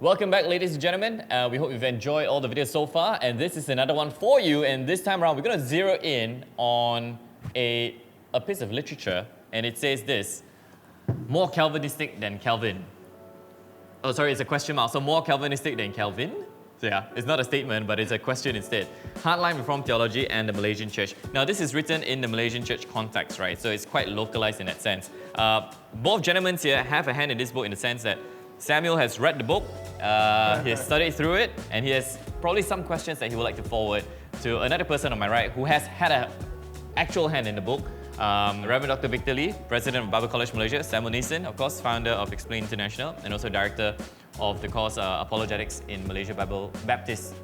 Welcome back, ladies and gentlemen. We hope you've enjoyed all the videos so far, and this is another one for you. And this time around, we're going to zero in on a piece of literature, and it says this: more Calvinistic than Calvin. Oh, sorry, it's a question mark. So more Calvinistic than Calvin? So yeah, it's not a statement, but it's a question instead. Hardline Reformed Theology and the Malaysian Church. Now, this is written in the Malaysian Church context, right? So it's quite localized in that sense. Both gentlemen here have a hand in this book in the sense that Samuel has read the book, he has studied through it, and he has probably some questions that he would like to forward to another person on my right who has had an actual hand in the book. Reverend Dr. Victor Lee, President of Bible College Malaysia; Samuel Nesan, of course, founder of Explain International, and also Director of the course Apologetics in Malaysia Baptist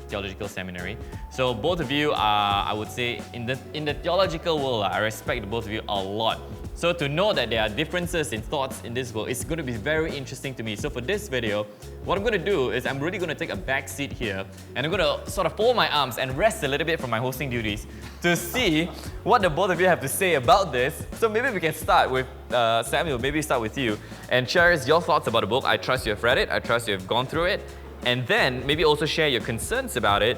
Theological Seminary. So both of you are, I would say, in the theological world, I respect both of you a lot. So to know that there are differences in thoughts in this world, it's going to be very interesting to me. So for this video, what I'm going to do is I'm really going to take a back seat here, and I'm going to sort of fold my arms and rest a little bit from my hosting duties to see what the both of you have to say about this. So maybe we can start with Samuel, maybe start with you, and share your thoughts about the book. I trust you have read it, I trust you have gone through it, and then maybe also share your concerns about it,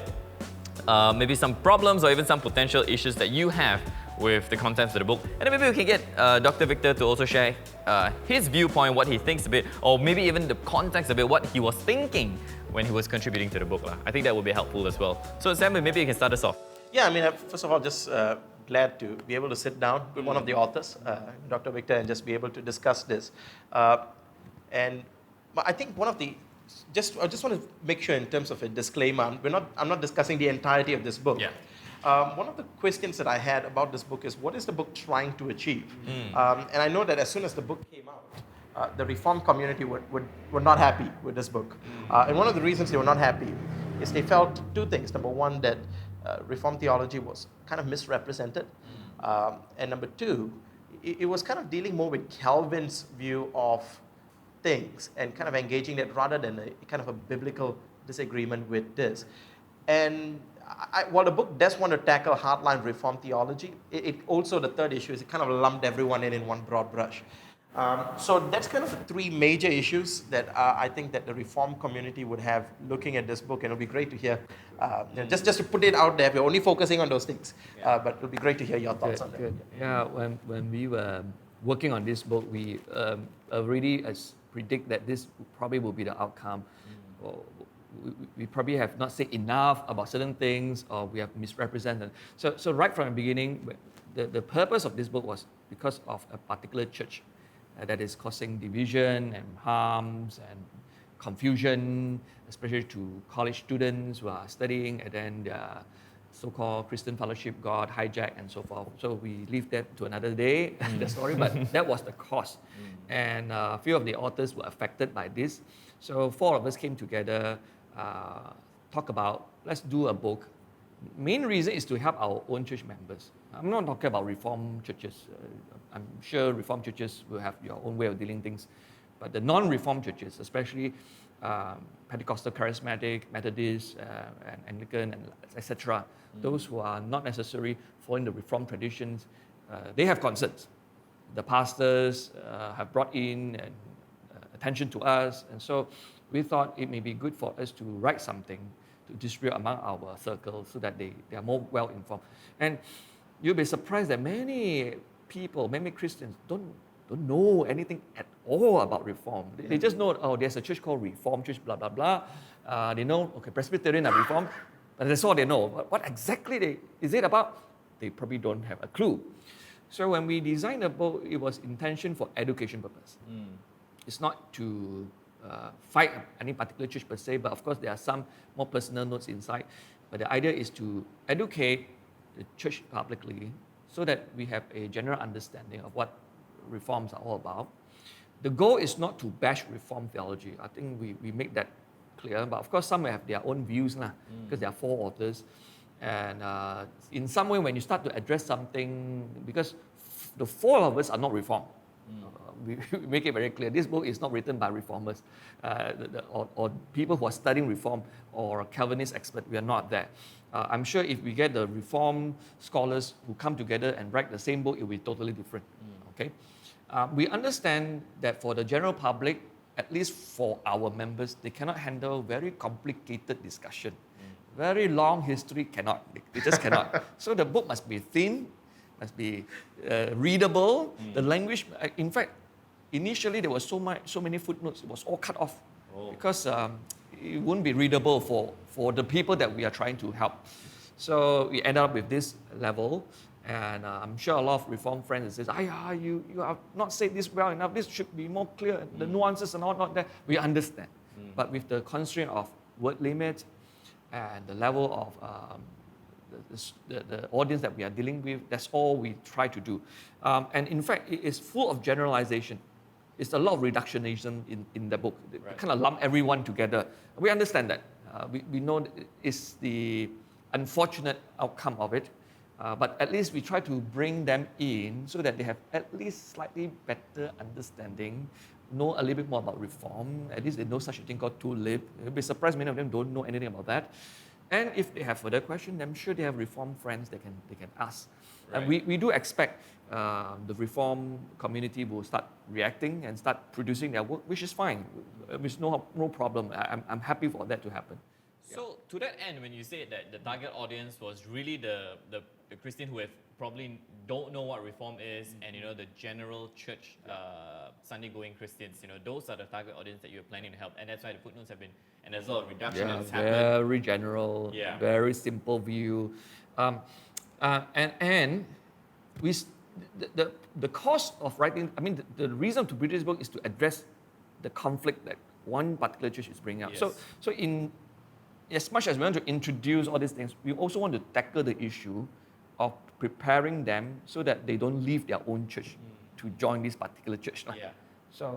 maybe some problems or even some potential issues that you have with the contents of the book. And then maybe we can get Dr. Victor to also share his viewpoint, what he thinks of it, or maybe even the context of it, what he was thinking when he was contributing to the book. I think that would be helpful as well. So Samuel, maybe you can start us off. Yeah, I mean, first of all, just glad to be able to sit down with one of the authors, Dr. Victor, and just be able to discuss this. And I think one of the, I just want to make sure in terms of a disclaimer, I'm not discussing the entirety of this book. Yeah. One of the questions that I had about this book is, what is the book trying to achieve? And I know that as soon as the book came out, the Reformed community were not happy with this book. And one of the reasons they were not happy is they felt two things. Number one, that Reformed theology was kind of misrepresented. And number two, it was kind of dealing more with Calvin's view of things and kind of engaging that rather than a kind of a biblical disagreement with this. And while the book does want to tackle hardline Reformed theology, it also, the third issue is it kind of lumped everyone in one broad brush. So that's kind of the three major issues that I think that the Reformed community would have looking at this book, and it'll be great to hear. Just to put it out there, we're only focusing on those things, but it'll be great to hear your thoughts on that. Good. Yeah, when we were working on this book, we already predict that this probably will be the outcome. We probably have not said enough about certain things, or we have misrepresented. So right from the beginning, the purpose of this book was because of a particular church that is causing division and harms and confusion, especially to college students who are studying, and then their so-called Christian fellowship got hijacked and so forth. So we leave that to another day, the story, but that was the cause. And a few of the authors were affected by this. So four of us came together, talk about, let's do a book. Main reason is to help our own church members. I'm not talking about Reformed churches. I'm sure Reformed churches will have your own way of dealing things. But the non-Reformed churches, especially Pentecostal, Charismatic, Methodist, and Anglican, and etc., those who are not necessarily following the Reformed traditions, they have concerns. The pastors have brought in attention to us, and so we thought it may be good for us to write something to distribute among our circles so that they are more well informed. And you'll be surprised that many people, many Christians don't know anything at all about Reform. They just know, oh, there's a church called Reformed Church, blah, blah, blah. They know, okay, Presbyterian are Reformed, but that's all they know. What exactly is it about? They probably don't have a clue. So when we designed the book, it was intention for education purpose. It's not to fight any particular church per se, but of course there are some more personal notes inside. But the idea is to educate the church publicly so that we have a general understanding of what reforms are all about. The goal is not to bash Reformed theology. I think we make that clear. But of course some may have their own views because there are four authors. And in some way when you start to address something, because the four of us are not Reformed. We make it very clear. This book is not written by reformers or people who are studying reform or Calvinist experts. We are not there. I'm sure if we get the reform scholars who come together and write the same book, it will be totally different. Okay? We understand that for the general public, at least for our members, they cannot handle very complicated discussion. Very long history cannot. They just cannot. So the book must be thin, must be readable. The language, in fact, initially there was so many footnotes. It was all cut off because it wouldn't be readable for the people that we are trying to help. So we ended up with this level. And I'm sure a lot of Reform friends say, you have not said this well enough. This should be more clear. The nuances are not there. We understand. But with the constraint of word limit and the level of the audience that we are dealing with, that's all we try to do. And in fact, it is full of generalization. It's a lot of reductionism in the book. They kind of lump everyone together. We understand that. We know it's the unfortunate outcome of it. But at least we try to bring them in so that they have at least slightly better understanding, know a little bit more about reform. At least they know such a thing called tulip. You'll be surprised many of them don't know anything about that. And if they have further questions, I'm sure they have reform friends they can ask. Right. And we do expect the reform community will start reacting and start producing their work, which is fine. There's no problem. I'm happy for that to happen. So to that end, when you say that the target audience was really the Christian who have probably don't know what reform is, and the general church Sunday-going Christians, those are the target audience that you're planning to help, and that's why the footnotes have been, and there's a lot of reduction that's happened. Very general, very simple view, and the cost of writing. I mean, the reason to read this book is to address the conflict that one particular church is bringing up. Yes. So in as much as we want to introduce all these things, we also want to tackle the issue of preparing them so that they don't leave their own church to join this particular church. Yeah.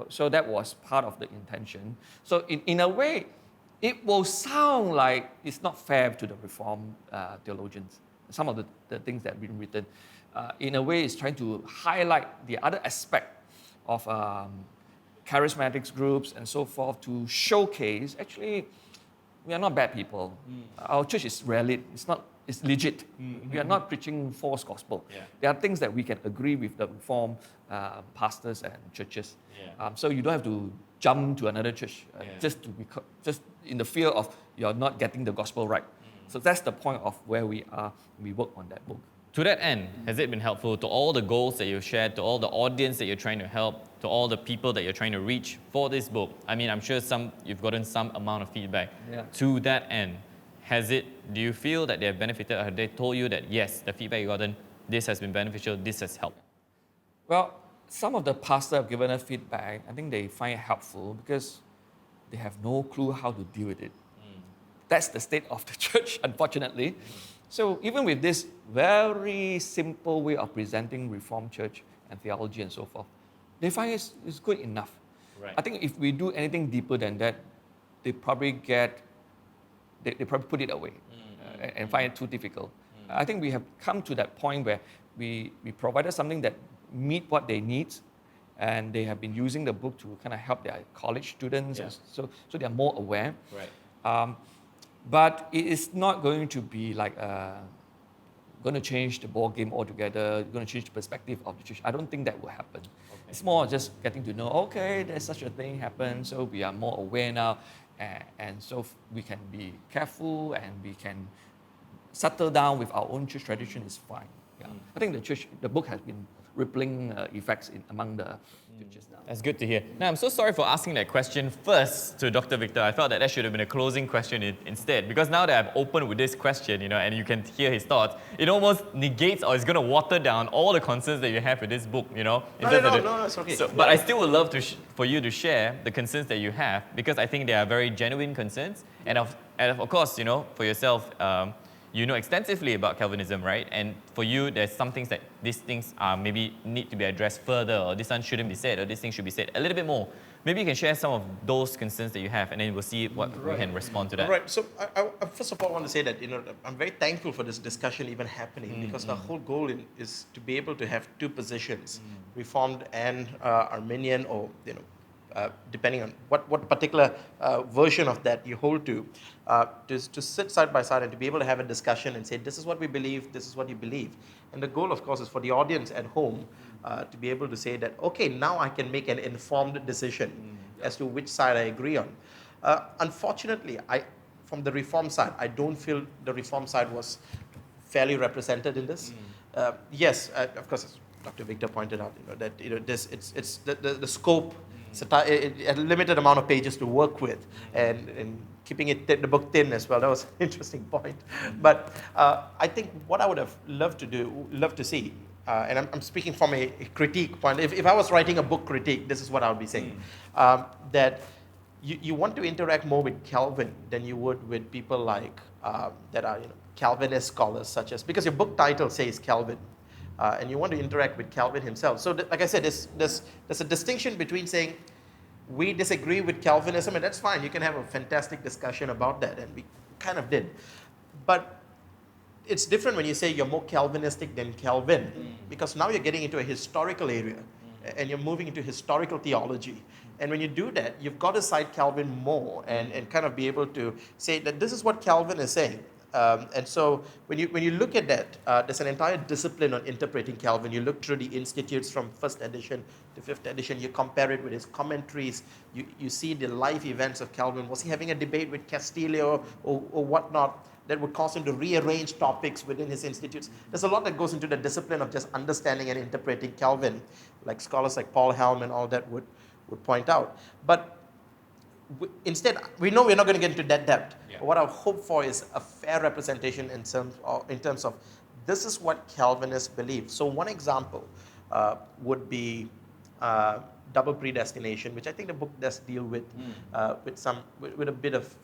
So that was part of the intention. So in a way, it will sound like it's not fair to the Reformed theologians. Some of the things that have been written, in a way, is trying to highlight the other aspect of charismatics groups and so forth to showcase, actually, we are not bad people. Our church is realit. It's legit. We are not preaching false gospel. Yeah. There are things that we can agree with the Reformed pastors and churches. Yeah. So you don't have to jump to another church just in the fear of you're not getting the gospel right. So that's the point of where we are. We work on that book. To that end, has it been helpful to all the goals that you've shared, to all the audience that you're trying to help, to all the people that you're trying to reach for this book? I mean, I'm sure you've gotten some amount of feedback. Yeah. To that end, do you feel that they have benefited, or have they told you that, yes, the feedback you've gotten, this has been beneficial, this has helped? Well, some of the pastors have given us feedback. I think they find it helpful because they have no clue how to deal with it. That's the state of the church, unfortunately. So even with this very simple way of presenting Reformed church and theology and so forth, they find it's good enough. Right. I think if we do anything deeper than that, they probably put it away and find it too difficult. I think we have come to that point where we provided something that meet what they need, and they have been using the book to kind of help their college students, and so they are more aware. Right. But it is not going to be like going to change the ball game altogether, going to change the perspective of the church. I don't think that will happen. Okay. It's more just getting to know, okay, there's such a thing happen, so we are more aware now, and so we can be careful and we can settle down with our own church tradition is fine. Yeah. I think the book has been rippling effects among the churches now. That's good to hear. Now, I'm so sorry for asking that question first to Dr. Victor. I thought that should have been a closing question instead, because now that I've opened with this question, and you can hear his thoughts, it almost negates or is going to water down all the concerns that you have with this book, No, it's okay. But I still would love for you to share the concerns that you have, because I think they are very genuine concerns. And of course, for yourself, you know extensively about Calvinism, right? And for you, there's some things that these things maybe need to be addressed further, or this one shouldn't be said, or this thing should be said a little bit more. Maybe you can share some of those concerns that you have, and then we'll see what we can respond to that. Right. So I first of all want to say that I'm very thankful for this discussion even happening, because the whole goal is to be able to have two positions, Reformed and Arminian, or depending on what particular version of that you hold to sit side by side and to be able to have a discussion and say, this is what we believe, this is what you believe. And the goal, of course, is for the audience at home to be able to say that, okay, now I can make an informed decision. as to which side I agree on. Unfortunately, from the Reform side, I don't feel the Reform side was fairly represented in this. Yes, of course, as Dr. Victor pointed out, that it's the scope. A limited amount of pages to work with, and keeping the book thin as well. That was an interesting point. But I think what I would have loved to see, and I'm speaking from a critique point. If I was writing a book critique, this is what I would be saying: that you want to interact more with Calvin than you would with people like that are Calvinist scholars, such as, because your book title says Calvin. And you want to interact with Calvin himself. So, like I said, there's a distinction between saying we disagree with Calvinism, and that's fine. You can have a fantastic discussion about that, and we kind of did. But it's different when you say you're more Calvinistic than Calvin, because now you're getting into a historical area, and you're moving into historical theology. And when you do that, you've got to cite Calvin more and kind of be able to say that this is what Calvin is saying. And so when you look at that, there's an entire discipline on interpreting Calvin. You look through the institutes from 1st edition to 5th edition. You compare it with his commentaries. You see the life events of Calvin. Was he having a debate with Castilio or whatnot that would cause him to rearrange topics within his institutes? There's a lot that goes into the discipline of just understanding and interpreting Calvin, like scholars like Paul Helm and all that would point out. But instead, we know we're not going to get into that depth. Yeah. What I hope for is a fair representation in terms of this is what Calvinists believe. So one example would be double predestination, which I think the book does deal with with a bit of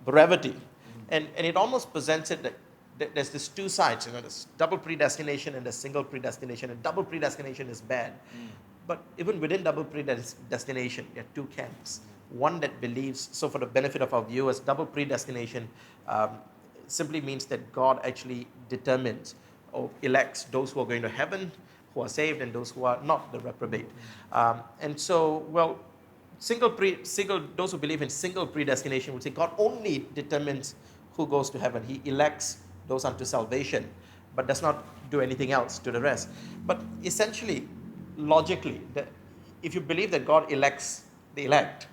brevity, and it almost presents it that there's these two sides. There's double predestination and there's single predestination, and double predestination is bad. But even within double predestination, there are two camps. One that believes, so for the benefit of our viewers, double predestination simply means that God actually determines or elects those who are going to heaven, who are saved, and those who are not, the reprobate. And so, well, those who believe in single predestination would say God only determines who goes to heaven. He elects those unto salvation, but does not do anything else to the rest. But essentially, logically, if you believe that God elects the elect,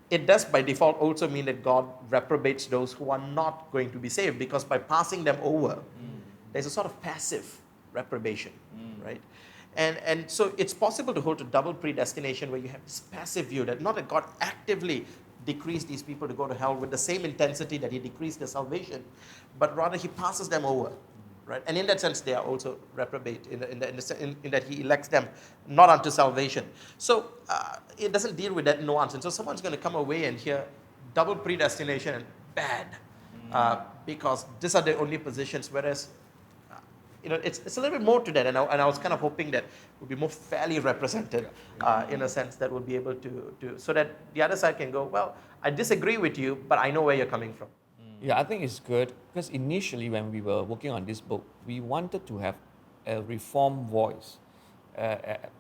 it does by default also mean that God reprobates those who are not going to be saved, because by passing them over, there's a sort of passive reprobation, right? And so it's possible to hold to double predestination where you have this passive view that not that God actively decrees these people to go to hell with the same intensity that he decreased their salvation, but rather he passes them over. Right? And in that sense, they are also reprobate in that he elects them not unto salvation. So it doesn't deal with that nuance. And so someone's going to come away and hear double predestination and bad, because these are the only positions. Whereas, it's a little bit more to that. And I was kind of hoping that it would be more fairly represented in a sense that would be able to so that the other side can go, well, I disagree with you, but I know where you're coming from. Yeah, I think it's good because initially when we were working on this book, we wanted to have a reform voice.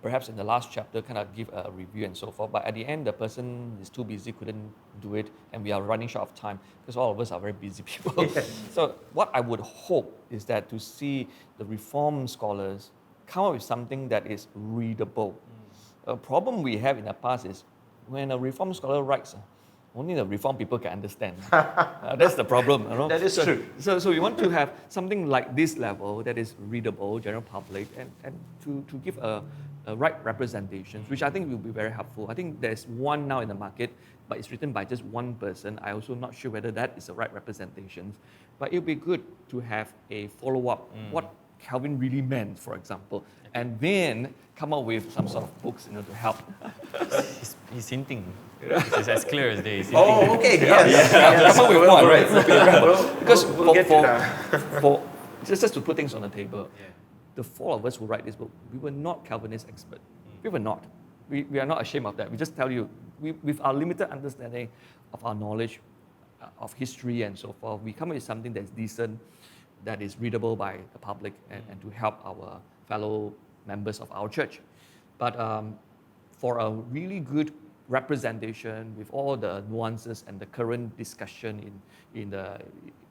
Perhaps in the last chapter, kind of give a review and so forth. But at the end, the person is too busy, couldn't do it, and we are running short of time because all of us are very busy people. So what I would hope is that to see the reform scholars come up with something that is readable. A problem we have in the past is when a reform scholar writes, only the reform people can understand. That's the problem. That is true. So we want to have something like this level that is readable, general public, and to give a right representation, which I think will be very helpful. I think there's one now in the market, but it's written by just one person. I also not sure whether that is the right representation. But it would be good to have a follow-up, what Calvin really meant, for example, and then come up with some sort of books, to help. He's hinting. It's as clear as day. Oh, okay. Yes. Come up with one, right? Because we'll get to that. for just to put things on the table, the four of us who write this book, we were not Calvinist experts. We were not. We are not ashamed of that. We just tell you, with our limited understanding of our knowledge of history and so forth, we come up with something that's decent, that is readable by the public, and to help our fellow members of our church. But for a really good representation with all the nuances and the current discussion in the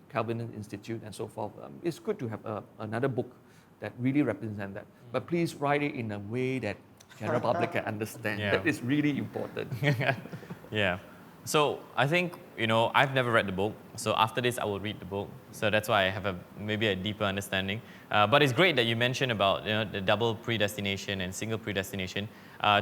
Calvinist Institute and so forth, it's good to have another book that really represents that. But please write it in a way that general public can understand. Yeah. That is really important. Yeah. So I think, I've never read the book. So after this, I will read the book. So that's why I have maybe a deeper understanding. But it's great that you mentioned about the double predestination and single predestination.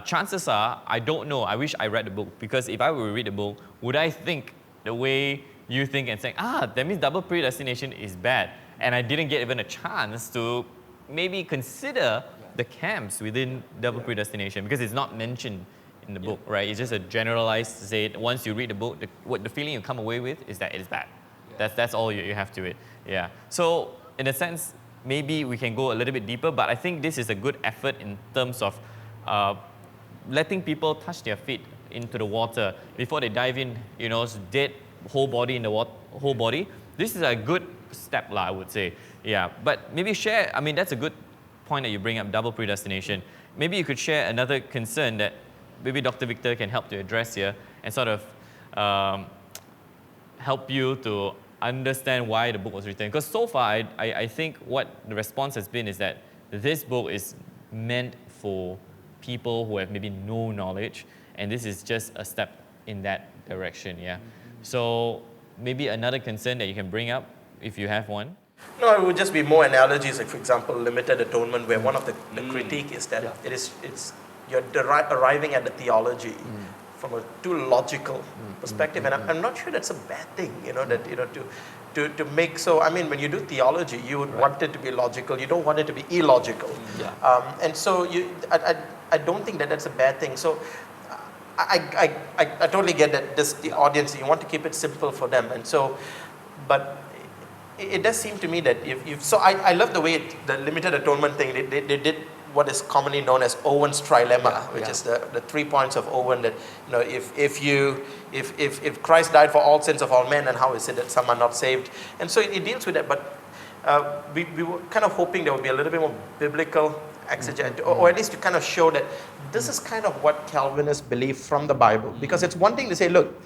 Chances are, I don't know. I wish I read the book, because if I were to read the book, would I think the way you think and saying, that means double predestination is bad. And I didn't get even a chance to maybe consider the camps within double predestination, because it's not mentioned in the book, right? It's just a generalized say. Once you read the book, the feeling you come away with is that it is bad. That's all you have to it. Yeah. So in a sense, maybe we can go a little bit deeper, but I think this is a good effort in terms of letting people touch their feet into the water before they dive in. Dead whole body in the water, whole body. This is a good step, I would say. Yeah. But maybe share. I mean, that's a good point that you bring up, double predestination. Maybe you could share another concern that maybe Dr. Victor can help to address here and sort of help you to understand why the book was written. Because so far, I think what the response has been is that this book is meant for people who have maybe no knowledge, and this is just a step in that direction, yeah? So maybe another concern that you can bring up, if you have one. No, it would just be more analogies, like for example, limited atonement, where one of the critique is that you're arriving at the theology from a too logical perspective, and I'm not sure that's a bad thing. To make so. I mean, when you do theology, you would want it to be logical. You don't want it to be illogical. And so I don't think that that's a bad thing. So I totally get that the audience, you want to keep it simple for them, and so, but it does seem to me that so I love the way the limited atonement thing, they did what is commonly known as Owen's trilemma, which is the 3 points of Owen, that if Christ died for all sins of all men, then how is it that some are not saved? And so it deals with that, but we were kind of hoping there would be a little bit more biblical exegesis, or at least to kind of show that this is kind of what Calvinists believe from the Bible. Because it's one thing to say, look,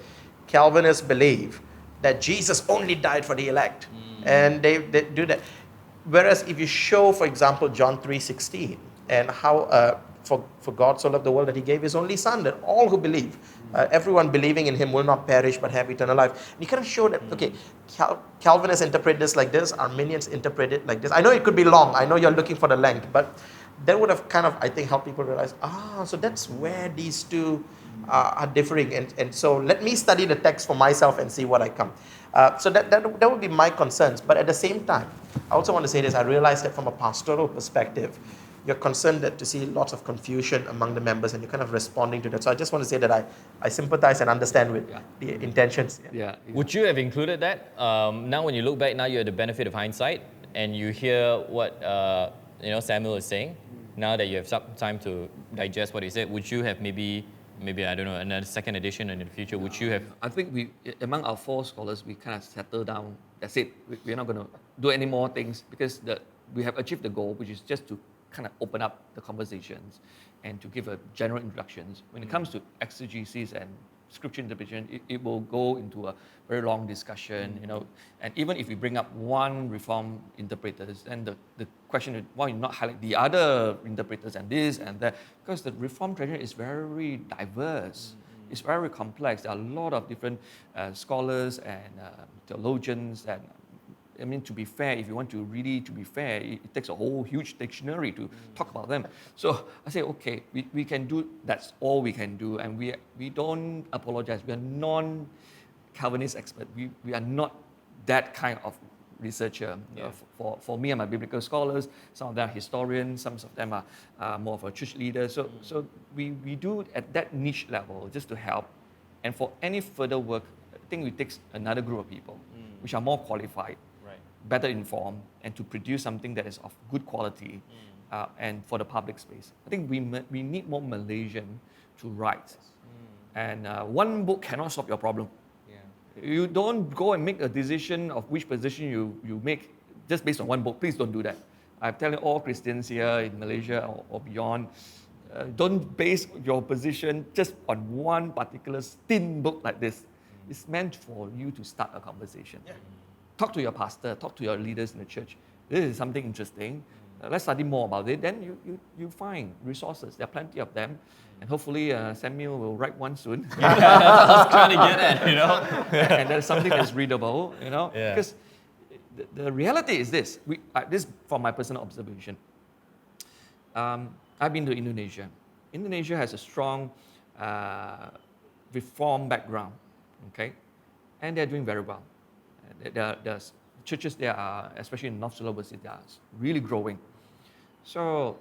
Calvinists believe that Jesus only died for the elect, and they do that. Whereas if you show, for example, John 3:16, and how for God so loved the world that he gave his only son, that all who believe, everyone believing in him will not perish but have eternal life. And you kind of show that, okay, Calvinists interpret this like this, Arminians interpret it like this. I know it could be long, I know you're looking for the length, but that would have kind of, I think, helped people realize, so that's where these two are differing. And so let me study the text for myself and see what I come. So that would be my concerns. But at the same time, I also want to say this, I realize that from a pastoral perspective, you're concerned to see lots of confusion among the members, and you're kind of responding to that. So I just want to say that I sympathize and understand with the intentions. Would you have included that? Now when you look back, now you have the benefit of hindsight, and you hear what Samuel is saying. Now that you have some time to digest what he said, would you have maybe I don't know, another second edition in the future? Would you have? I think among our 4 scholars, we kind of settled down. That's it. We're not going to do any more things, because we have achieved the goal, which is just to kind of open up the conversations and to give a general introductions. When it comes to exegesis and scripture interpretation, it will go into a very long discussion, and even if we bring up one Reformed interpreters, then the question is, why not highlight the other interpreters and this and that? Because the Reformed tradition is very diverse. It's very complex. There are a lot of different scholars and theologians, and I mean, to be fair, if you want to really be fair, it takes a whole huge dictionary to talk about them. So I say, okay, we can do, that's all we can do, and we don't apologize. We are non-Calvinist expert. We are not that kind of researcher. For me and my biblical scholars, some of them are historians, some of them are more of a church leader. So we do at that niche level just to help. And for any further work, I think it takes another group of people which are more qualified, better informed, and to produce something that is of good quality and for the public space. I think we need more Malaysian to write. And one book cannot solve your problem. You don't go and make a decision of which position you make just based on one book. Please don't do that. I'm telling all Christians here in Malaysia or beyond, don't base your position just on one particular thin book like this. It's meant for you to start a conversation. Talk to your pastor, talk to your leaders in the church. This is something interesting. let's study more about it. Then you find resources. There are plenty of them. And hopefully Samuel will write one soon. That's what I was trying to get at, you know. And that's something that's readable, you know. Yeah. Because the reality is this. This from my personal observation. I've been to Indonesia. Indonesia has a strong reform background, okay, and they're doing very well. The churches there are, especially in North Sulawesi, they are really growing. So,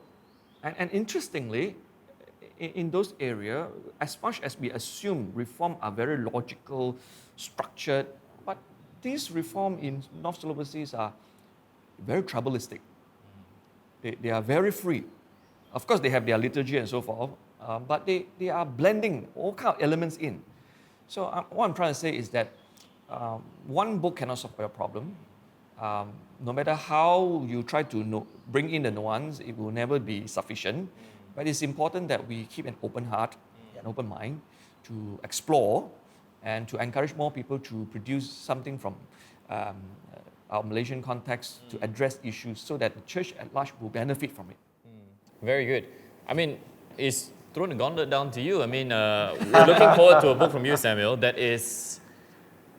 and interestingly, in those areas, as much as we assume reform are very logical, structured, but these reform in North Sulawesi are very tribalistic. They are very free. Of course, they have their liturgy and so forth, but they are blending all kind of elements in. So what I'm trying to say is that one book cannot solve your problem. No matter how you try to bring in the nuance, it will never be sufficient. But it's important that we keep an open heart, an open mind to explore and to encourage more people to produce something from our Malaysian context to address issues so that the church at large will benefit from it. Very good. I mean, it's thrown the gauntlet down to you. I mean, we're looking forward to a book from you, Samuel, that is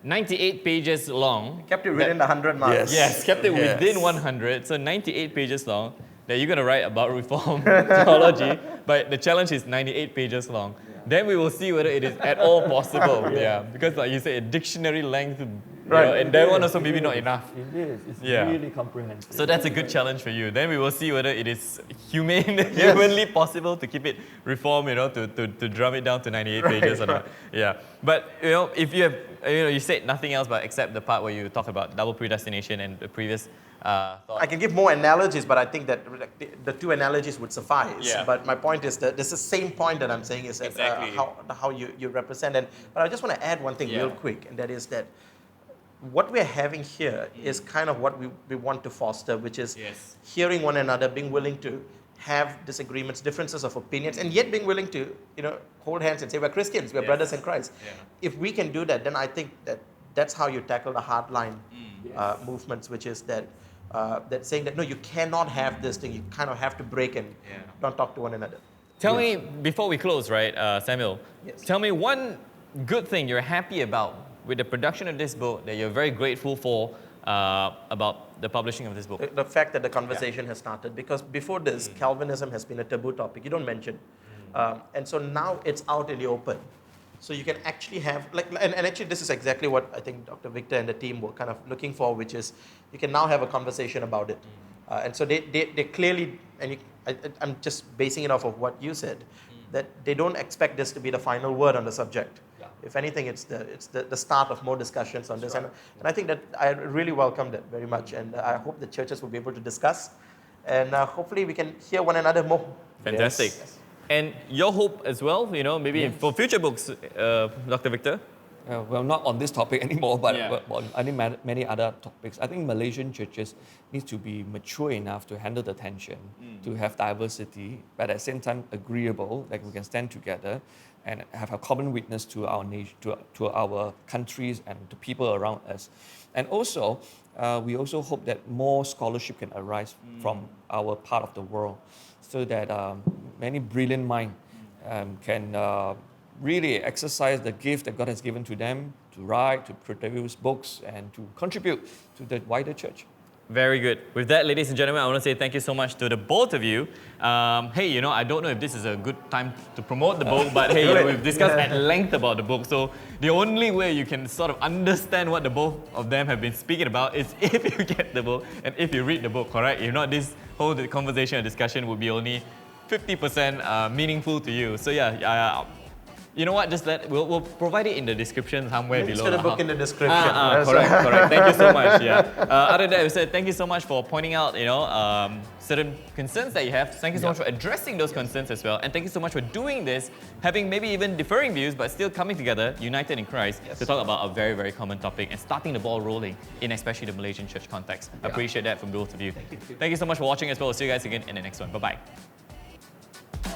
98 pages long. Kept it within the 100 marks. Yes, kept it within 100. So 98 pages long that you're going to write about Reformed theology. But the challenge is 98 pages long. Then we will see whether it is at all possible. Yeah, because like you say, a dictionary length, you know, and that one also maybe not enough. It is. It's Yeah. really comprehensive. So that's a good challenge for you. Then we will see whether it is humanly possible to keep it reformed, you know, to drum it down to 98 pages or not. Yeah. But, you know, if you have, you know, you said nothing else but except the part where you talk about double predestination and the previous thought. I can give more analogies, but I think that the two analogies would suffice. Yeah. But my point is that this is the same point that I'm saying is that Exactly. How you represent. But I just want to add one thing real quick, and that is that what we're having here is kind of what we want to foster, which is hearing one another, being willing to have disagreements, differences of opinions, and yet being willing to, you know, hold hands and say we're Christians, we're brothers in Christ. Yeah. If we can do that, then I think that's how you tackle the hardline movements, which is that saying that no, you cannot have this thing, you kind of have to break and don't talk to one another. Tell me, before we close, right, Samuel, tell me one good thing you're happy about with the production of this book that you're very grateful for about the publishing of this book. The fact that the conversation has started, because before this, Calvinism has been a taboo topic. You don't mention. And so now it's out in the open. So you can actually have, and actually this is exactly what I think Dr. Victor and the team were kind of looking for, which is you can now have a conversation about it. And so they clearly, and I'm just basing it off of what you said, that they don't expect this to be the final word on the subject. If anything, it's the start of more discussions on this. And I think that I really welcome that very much. And I hope the churches will be able to discuss. And hopefully we can hear one another more. Fantastic. Yes. And your hope as well, you know, maybe for future books, Dr. Victor? Well, not on this topic anymore, but on many other topics. I think Malaysian churches need to be mature enough to handle the tension, to have diversity, but at the same time agreeable, like we can stand together and have a common witness to our nation, to our countries and to people around us. And also, we also hope that more scholarship can arise from our part of the world, so that many brilliant minds can really exercise the gift that God has given to them to write, to produce books, and to contribute to the wider church. Very good. With that, ladies and gentlemen, I want to say thank you so much to the both of you. Hey, you know, I don't know if this is a good time to promote the book, but hey, you know, we've discussed at length about the book. So the only way you can sort of understand what the both of them have been speaking about is if you get the book and if you read the book, correct? If not, this whole conversation or discussion would be only 50% meaningful to you. So yeah, you know what? Just we'll provide it in the description somewhere below. Instead of book in the description. Correct. Thank you so much. Yeah. Other than that, we said thank you so much for pointing out, you know, certain concerns that you have. Thank you so much for addressing those concerns as well, and thank you so much for doing this, having maybe even differing views, but still coming together, united in Christ, to talk about a very, very common topic and starting the ball rolling in especially the Malaysian church context. I appreciate that from both of you. Thank you so much for watching as well. We'll see you guys again in the next one. Bye bye.